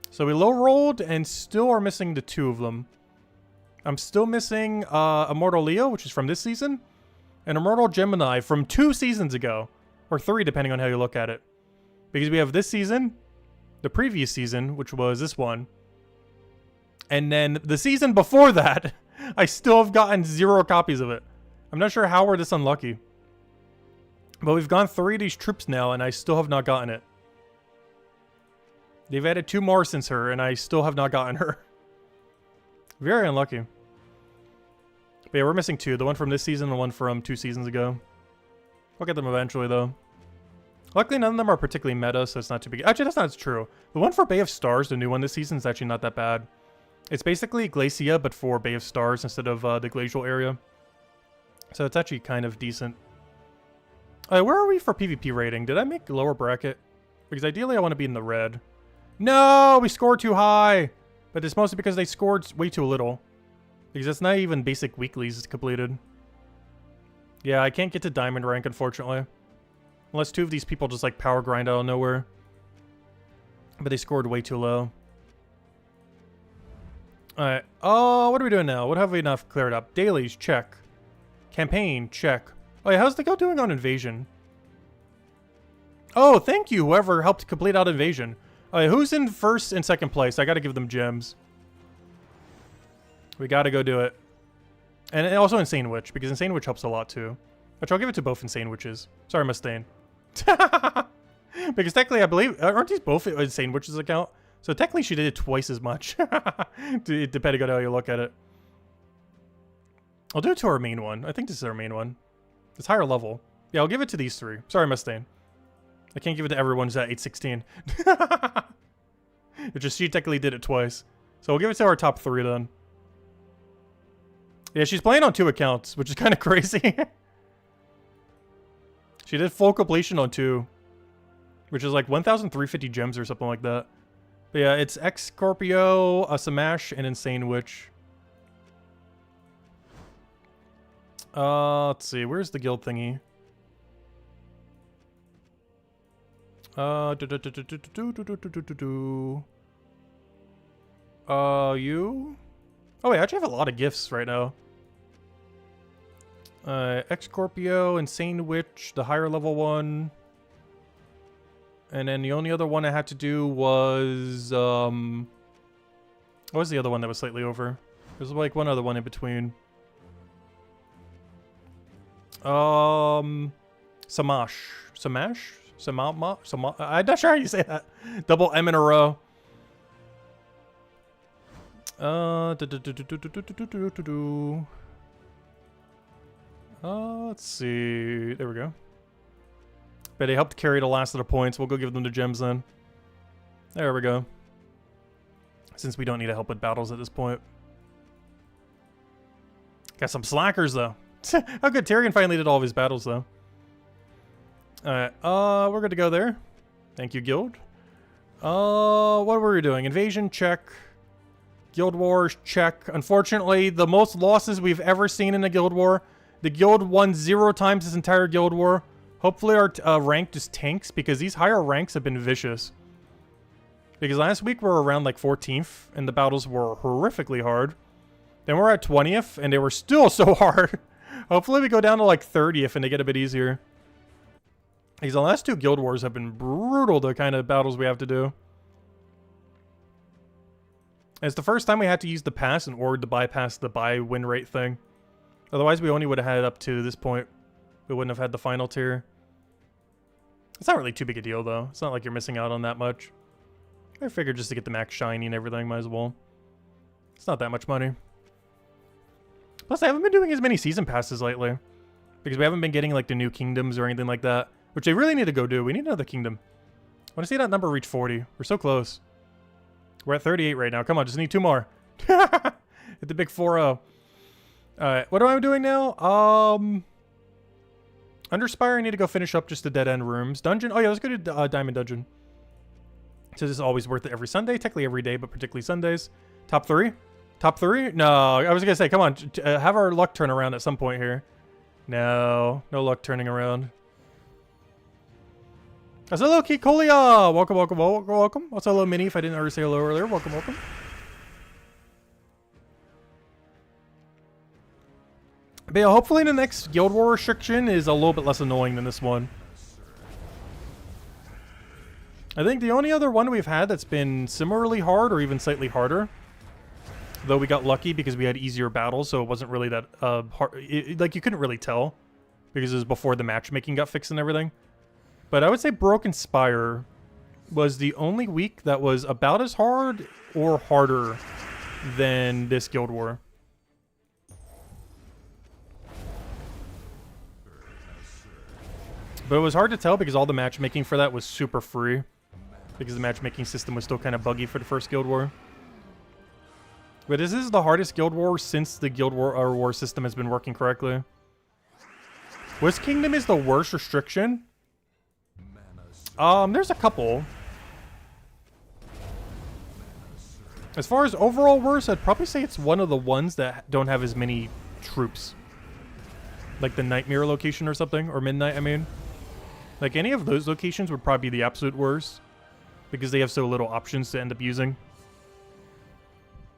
So we low rolled and still are missing the 2 of them. I'm still missing Immortal Leo, which is from this season, and Immortal Gemini from 2 seasons ago. Or 3, depending on how you look at it. Because we have this season, the previous season, which was this one, and then the season before that, I still have gotten 0 copies of it. I'm not sure how we're this unlucky. But we've gone 3 of these troops now, and I still have not gotten it. They've added 2 more since her, and I still have not gotten her. Very unlucky. But yeah, we're missing 2. The one from this season and the one from 2 seasons ago. We'll get them eventually, though. Luckily, none of them are particularly meta, so it's not too big. Actually, that's not true. The one for Bay of Stars, the new one this season, is actually not that bad. It's basically Glacia, but for Bay of Stars instead of the glacial area. So it's actually kind of decent. Where are we for PvP rating? Did I make lower bracket? Because ideally I want to be in the red. No, we scored too high. But it's mostly because they scored way too little. Because it's not even basic weeklies completed. Yeah, I can't get to diamond rank, unfortunately. Unless two of these people just like power grind out of nowhere. But they scored way too low. Alright. Oh, what are we doing now? What have we enough cleared up? Dailies, check. Campaign, check. Oh yeah, how's the guild doing on invasion? Oh, thank you, whoever helped complete out invasion. Alright, who's in first and second place? I gotta give them gems. We gotta go do it. And also Insane Witch, because Insane Witch helps a lot too. Which I'll give it to both Insane Witches. Sorry, Mustaine. Because technically, I believe, aren't these both Insane Witches account? So technically she did it twice as much. Depending on how you look at it. I'll do it to our main one. I think this is our main one. It's higher level. Yeah, I'll give it to these three. Sorry, Mustaine. I can't give it to everyone who's at 816. It's just she technically did it twice. So we'll give it to our top three then. Yeah, she's playing on 2 accounts, which is kind of crazy. She did full completion on 2. Which is like 1,350 gems or something like that. But yeah, it's X Scorpio, a Samash, and Insane Witch. Let's see. Where's the guild thingy? You? Oh, wait, I actually have a lot of gifts right now. X Scorpio, Insane Witch, the higher level one. And then the only other one I had to do was, what was the other one that was slightly over? There's like one other one in between. Samash. Samash? Samama? I'm not sure how you say that. Double M in a row. Let's see. There we go. But they helped carry the last of the points. We'll go give them the gems then. There we go. Since we don't need to help with battles at this point. Got some slackers though. How good Tyrion finally did all of his battles though. Alright, we're good to go there. Thank you, guild. What were we doing? Invasion, check. Guild Wars, check. Unfortunately, the most losses we've ever seen in a Guild War. The guild won 0 times this entire Guild War. Hopefully our rank just tanks, because these higher ranks have been vicious. Because last week we were around like 14th, and the battles were horrifically hard. Then we're at 20th, and they were still so hard. Hopefully we go down to like 30th, and they get a bit easier. Because the last 2 Guild Wars have been brutal, the kind of battles we have to do. And it's the first time we had to use the pass in order to bypass the buy win rate thing. Otherwise we only would have had it up to this point. We wouldn't have had the final tier. It's not really too big a deal though. It's not like you're missing out on that much. I figured just to get the max shiny and everything, might as well. It's not that much money. Plus I haven't been doing as many season passes lately. Because we haven't been getting like the new kingdoms or anything like that. Which they really need to go do. We need another kingdom. I want to see that number reach 40. We're so close. We're at 38 right now. Come on, just need 2 more. Hit the big 4-0. Alright, what am I doing now? Under Spire, I need to go finish up just the dead end rooms. Dungeon? Oh yeah, let's go to Diamond Dungeon. So this is always worth it every Sunday. Technically every day, but particularly Sundays. Top 3? Top 3? No, I was going to say, come on. Have our luck turn around at some point here. No, no luck turning around. Hello, Kikolia! Welcome, welcome, welcome, welcome. Also, hello, Minnie, if I didn't already say hello earlier. Welcome, welcome. But yeah, hopefully the next Guild War restriction is a little bit less annoying than this one. I think the only other one we've had that's been similarly hard or even slightly harder, though we got lucky because we had easier battles, so it wasn't really that hard. Like, you couldn't really tell because it was before the matchmaking got fixed and everything. But I would say Broken Spire was the only week that was about as hard or harder than this Guild War. But it was hard to tell because all the matchmaking for that was super free. Because the matchmaking system was still kind of buggy for the first Guild War. But this is the hardest Guild War since the Guild War system has been working correctly. Which kingdom is the worst restriction? There's a couple. As far as overall worst, I'd probably say it's one of the ones that don't have as many troops. Like the Nightmare location or something, or Midnight, I mean. Like any of those locations would probably be the absolute worst, because they have so little options to end up using.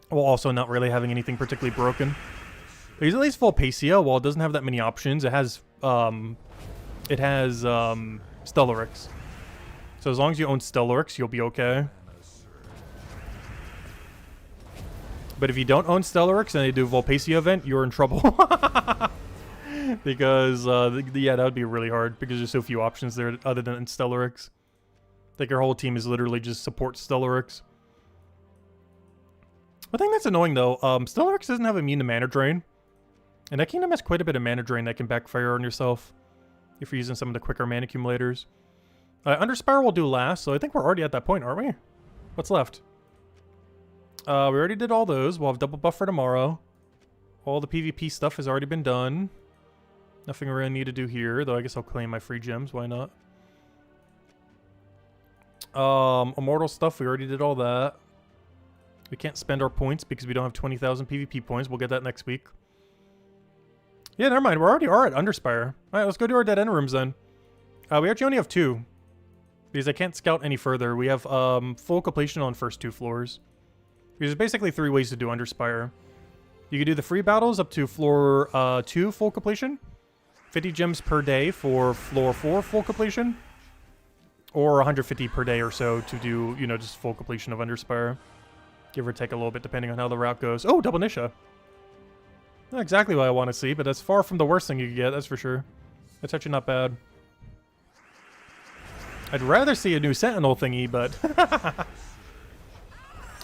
While also not really having anything particularly broken. But he's at least full Pacia, while it doesn't have that many options. It has Stellarix. So as long as you own Stellarix, you'll be okay. But if you don't own Stellarix and they do a Volpacia event, you're in trouble. Because, yeah, that would be really hard because there's so few options there other than Stellarix. Like, your whole team is literally just support Stellarix. One thing that's annoying, though, Stellarix doesn't have immune to mana drain. And that kingdom has quite a bit of mana drain that can backfire on yourself if you're using some of the quicker mana accumulators. Underspire will do last, so I think we're already at that point, aren't we? What's left? We already did all those. We'll have double buff for tomorrow. All the PvP stuff has already been done. Nothing we really need to do here, though I guess I'll claim my free gems. Why not? Immortal stuff, we already did all that. We can't spend our points because we don't have 20,000 PvP points. We'll get that next week. Yeah, never mind. We already are at Underspire. Alright, let's go do our dead end rooms then. We actually only have 2. Because I can't scout any further. We have full completion on first 2 floors. There's basically 3 ways to do Underspire. You can do the free battles up to floor 2 full completion. 50 gems per day for floor 4 full completion. Or 150 per day or so to do, you know, just full completion of Underspire. Give or take a little bit depending on how the route goes. Oh, double Nisha. Not exactly what I want to see, but that's far from the worst thing you could get, that's for sure. That's actually not bad. I'd rather see a new Sentinel thingy, but...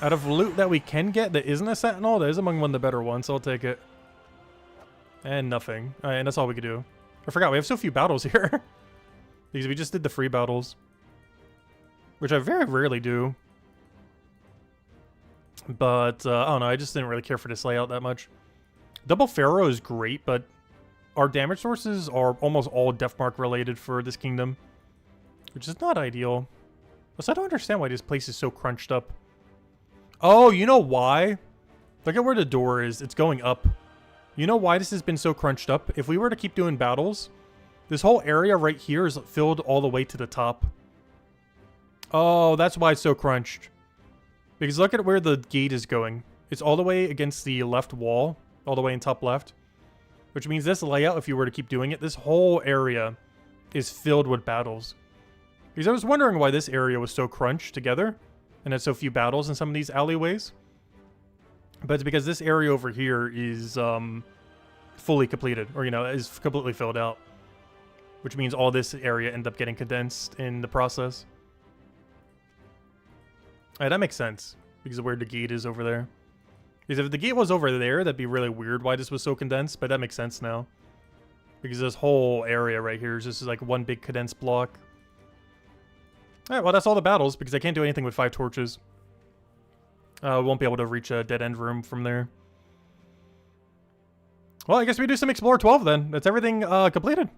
out of loot that we can get that isn't a Sentinel, that is among one of the better ones, so I'll take it. And nothing. Alright, and that's all we could do. I forgot, we have so few battles here. Because we just did the free battles. Which I very rarely do. But, I don't know, I just didn't really care for this layout that much. Double Pharaoh is great, but our damage sources are almost all Deathmark related for this kingdom. Which is not ideal. Plus, I don't understand why this place is so crunched up. Oh, you know why? Look at where the door is. It's going up. You know why this has been so crunched up? If we were to keep doing battles, this whole area right here is filled all the way to the top. Oh, that's why it's so crunched. Because look at where the gate is going. It's all the way against the left wall. All the way in top left. Which means this layout, if you were to keep doing it, this whole area is filled with battles. Because I was wondering why this area was so crunched together. And had so few battles in some of these alleyways. But it's because this area over here is fully completed. Or, you know, is completely filled out. Which means all this area ended up getting condensed in the process. Alright, that makes sense. Because of where the gate is over there. Because if the gate was over there, that'd be really weird why this was so condensed. But that makes sense now. Because this whole area right here is just like one big condensed block. Alright, well that's all the battles, because I can't do anything with 5 torches. We won't be able to reach a dead end room from there. Well, I guess we do some Explore 12 then. That's everything completed.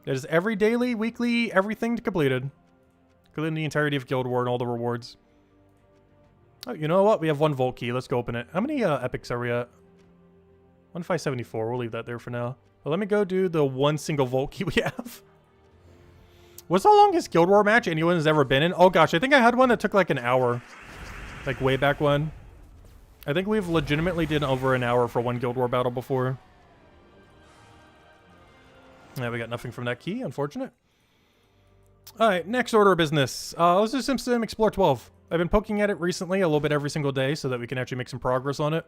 That is every daily, weekly, everything completed. Completing the entirety of Guild War and all the rewards. Oh, you know what? We have 1 Vault Key. Let's go open it. How many epics are we at? 1574. We'll leave that there for now. But let me go do the 1 single Vault Key we have. What's the longest Guild War match anyone has ever been in? Oh gosh, I think I had one that took like an hour. Like way back when. I think we've legitimately did over an hour for 1 Guild War battle before. Yeah, we got nothing from that key, unfortunate. Alright, next order of business. Let's do some Explore 12. I've been poking at it recently, a little bit every single day, so that we can actually make some progress on it.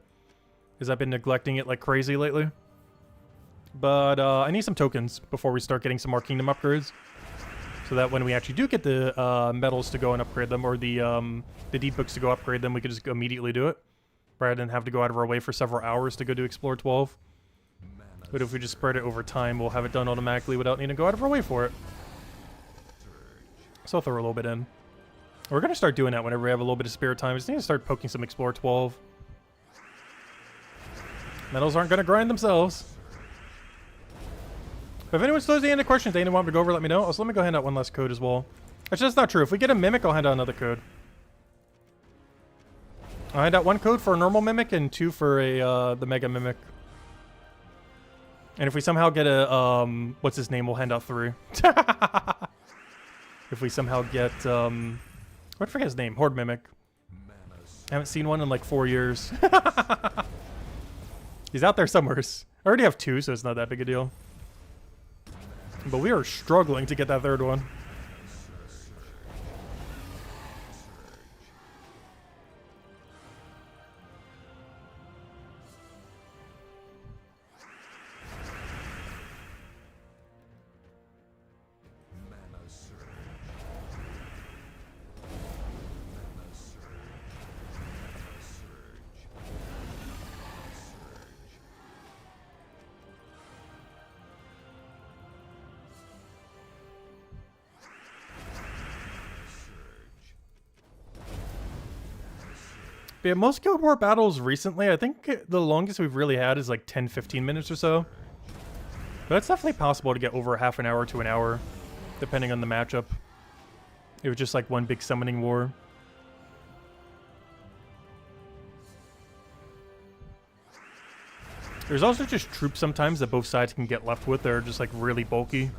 Because I've been neglecting it like crazy lately. But I need some tokens before we start getting some more kingdom upgrades. So that when we actually do get the medals to go and upgrade them, or the deed books to go upgrade them, we could just immediately do it. Rather than have to go out of our way for several hours to go do Explore 12. But if we just spread it over time, we'll have it done automatically without needing to go out of our way for it. So I'll throw a little bit in. We're going to start doing that whenever we have a little bit of spare time. We just need to start poking some Explore 12. Medals aren't going to grind themselves. But if anyone still has any questions they want me to go over, let me know. Also, let me go hand out one last code as well. Actually, that's not true. If we get a Mimic, I'll hand out another code. I'll hand out one code for a normal Mimic and 2 for a the Mega Mimic. And if we somehow get a, what's his name, we'll hand out 3. If we somehow get, what forget his name? Horde Mimic. I haven't seen one in like 4 years. He's out there somewhere. I already have 2, so it's not that big a deal. But we are struggling to get that 3rd one. But yeah, most Guild War battles recently, I think the longest we've really had is like 10-15 minutes or so. But it's definitely possible to get over half an hour to an hour, depending on the matchup. It was just like one big summoning war. There's also just troops sometimes that both sides can get left with that are just like really bulky.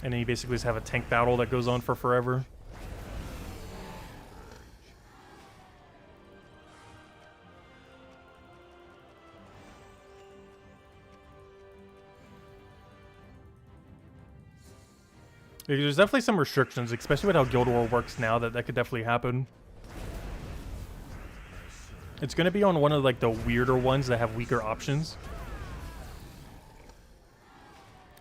And then you basically just have a tank battle that goes on for forever. There's definitely some restrictions, especially with how Guild War works now, that could definitely happen. It's going to be on one of like the weirder ones that have weaker options.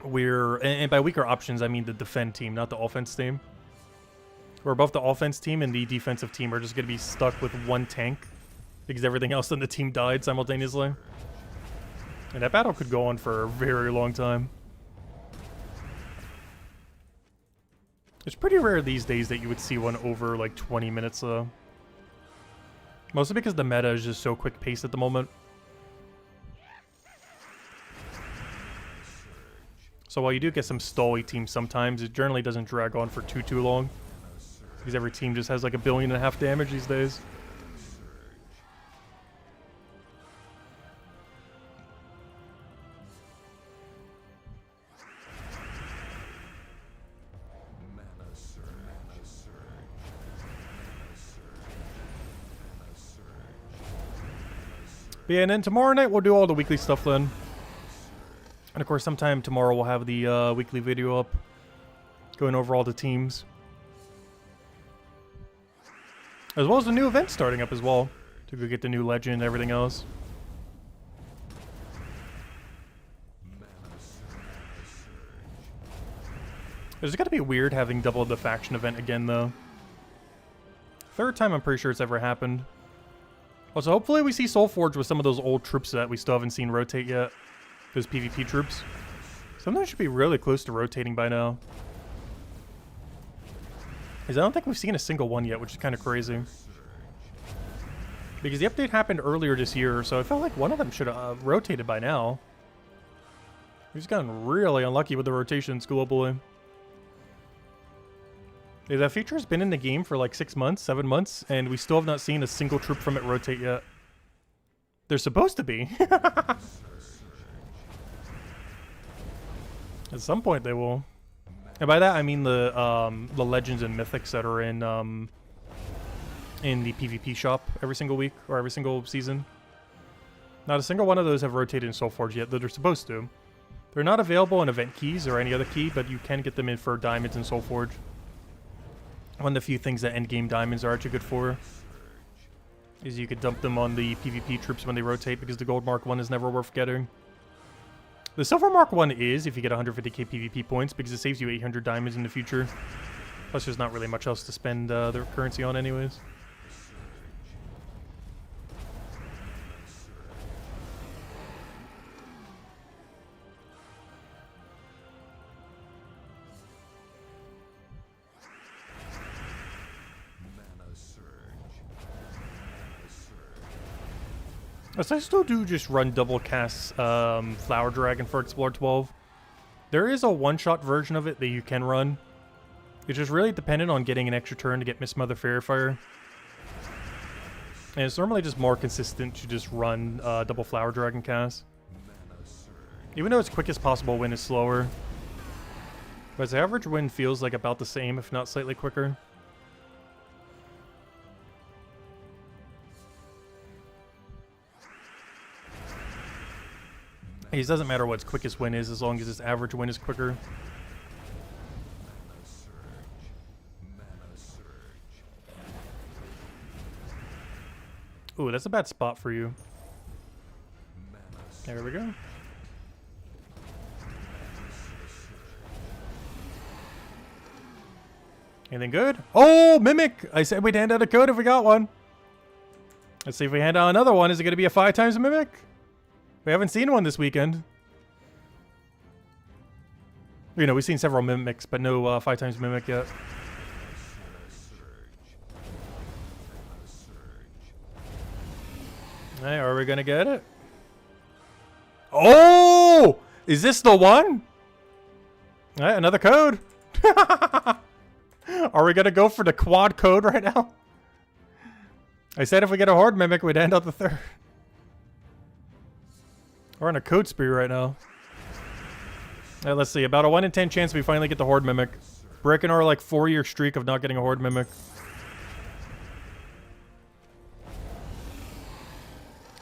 And by weaker options, I mean the defend team, not the offense team. Where both the offense team and the defensive team are just going to be stuck with one tank because everything else in the team died simultaneously. And that battle could go on for a very long time. It's pretty rare these days that you would see one over like 20 minutes though. Mostly because the meta is just so quick paced at the moment. So while you do get some stally teams sometimes, it generally doesn't drag on for too long. Because every team just has like 1.5 billion damage these days. But yeah, and then tomorrow night we'll do all the weekly stuff then. And of course sometime tomorrow we'll have the weekly video up. Going over all the teams. As well as the new event starting up as well. To go get the new legend and everything else. It's gotta be weird having double the faction event again though. 3rd time I'm pretty sure it's ever happened. Also, hopefully we see Soulforge with some of those old troops that we still haven't seen rotate yet. Those PvP troops. Some of them should be really close to rotating by now. Because I don't think we've seen a single one yet, which is kind of crazy. Because the update happened earlier this year, so I felt like one of them should have rotated by now. We've just gotten really unlucky with the rotations globally. Yeah, that feature has been in the game for like 6 months, 7 months, and we still have not seen a single troop from it rotate yet. They're supposed to be. At some point they will. And by that I mean the legends and mythics that are in the PvP shop every single week or every single season. Not a single one of those have rotated in Soulforge yet, though they're supposed to. They're not available in event keys or any other key, but you can get them in for diamonds in Soulforge. One of the few things that endgame diamonds are actually good for is you could dump them on the PvP troops when they rotate, because the gold mark 1 is never worth getting. The silver mark 1 is if you get 150k PvP points, because it saves you 800 diamonds in the future. Plus there's not really much else to spend their currency on anyways. So I still do just run double cast Flower Dragon for Explore 12. There is a one-shot version of it that you can run. It's just really dependent on getting an extra turn to get Miss Mother Fairy Fire. And it's normally just more consistent to just run double Flower Dragon cast. Even though its quickest possible win is slower. But its average win feels like about the same, if not slightly quicker. It doesn't matter what its quickest win is as long as its average win is quicker. Ooh, that's a bad spot for you. There we go. Anything good? Oh, Mimic! I said we'd hand out a code if we got one. Let's see if we hand out another one. Is it going to be a 5 times Mimic? We haven't seen one this weekend. You know, we've seen several Mimics, but no 5 times Mimic yet. Hey, are we going to get it? Oh! Is this the one? All right, another code. Are we going to go for the quad code right now? I said if we get a Horde Mimic, we'd hand out the 3rd. We're on a code spree right now. Alright, let's see. About a 1 in 10 chance we finally get the Horde Mimic. Breaking our, like, 4-year streak of not getting a Horde Mimic.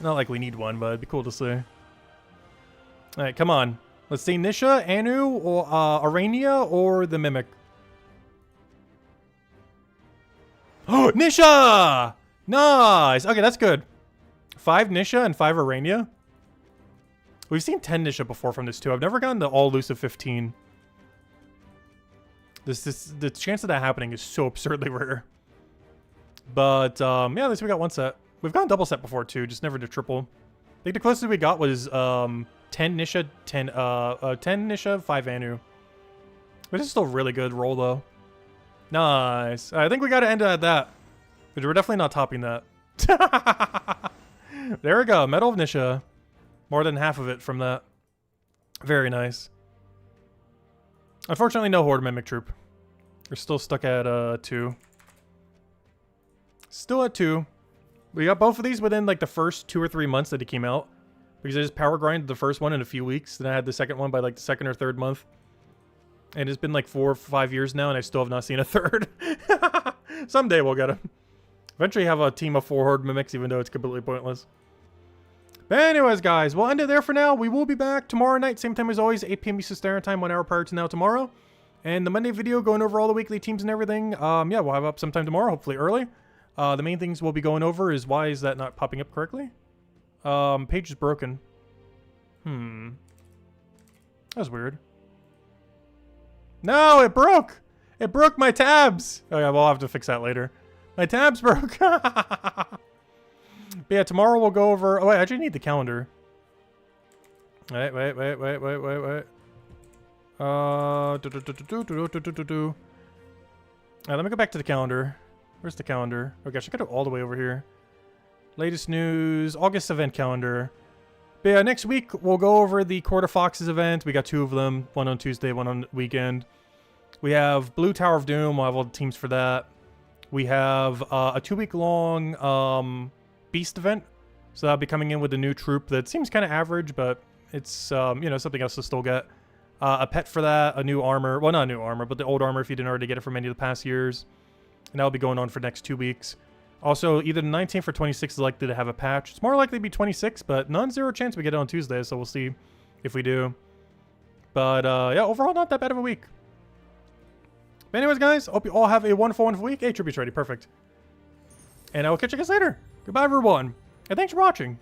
Not like we need one, but it'd be cool to see. Alright, come on. Let's see. Nisha, Anu, or Arania, or the Mimic. Oh, Nisha! Nice! Okay, that's good. 5 Nisha and 5 Arania. We've seen 10 Nisha before from this too. I've never gotten the all-elusive 15. The chance of that happening is so absurdly rare. But, yeah, at least we got one set. We've gotten double set before too, just never to triple. I think the closest we got was 10 Nisha, 10 Nisha, 5 Anu. But it's still a really good roll though. Nice. I think we got to end it at that. But we're definitely not topping that. There we go. Medal of Nisha. More than half of it from that. Very nice. Unfortunately, no Horde Mimic Troop. We're still stuck at 2. Still at 2. We got both of these within like the first 2 or 3 months that it came out. Because I just power grinded the first one in a few weeks. Then I had the second one by like the 2nd or 3rd month. And it's been like 4 or 5 years now and I still have not seen a 3rd. Someday we'll get them. Eventually have a team of 4 Horde Mimics even though it's completely pointless. But anyways, guys, we'll end it there for now. We will be back tomorrow night, same time as always, 8 p.m. Eastern Standard Time, 1 hour prior to now tomorrow. And the Monday video going over all the weekly teams and everything. Yeah, we'll have up sometime tomorrow, hopefully early. The main things we'll be going over is why is that not popping up correctly? Page is broken. That was weird. No, it broke! It broke my tabs! Oh yeah, we'll have to fix that later. My tabs broke! But yeah, tomorrow we'll go over... Oh, wait, I actually need the calendar. Wait. Alright, let me go back to the calendar. Where's the calendar? Oh gosh, I gotta go all the way over here. Latest news, August event calendar. But yeah, next week we'll go over the Court of Foxes event. We got 2 of them, one on Tuesday, one on weekend. We have Blue Tower of Doom. We'll have all the teams for that. We have a 2-week-long Beast event. So that'll be coming in with a new troop that seems kind of average, but it's, you know, something else to still get. A pet for that, a new armor. Well, not a new armor, but the old armor if you didn't already get it from any of the past years. And that'll be going on for the next 2 weeks. Also, either the 19th or 26th is likely to have a patch. It's more likely to be 26, but non-zero chance we get it on Tuesday, so we'll see if we do. But, yeah, overall, not that bad of a week. But anyways, guys, hope you all have a wonderful week. Hey, Tribute's ready. Perfect. And I will catch you guys later. Goodbye, everyone. And thanks for watching.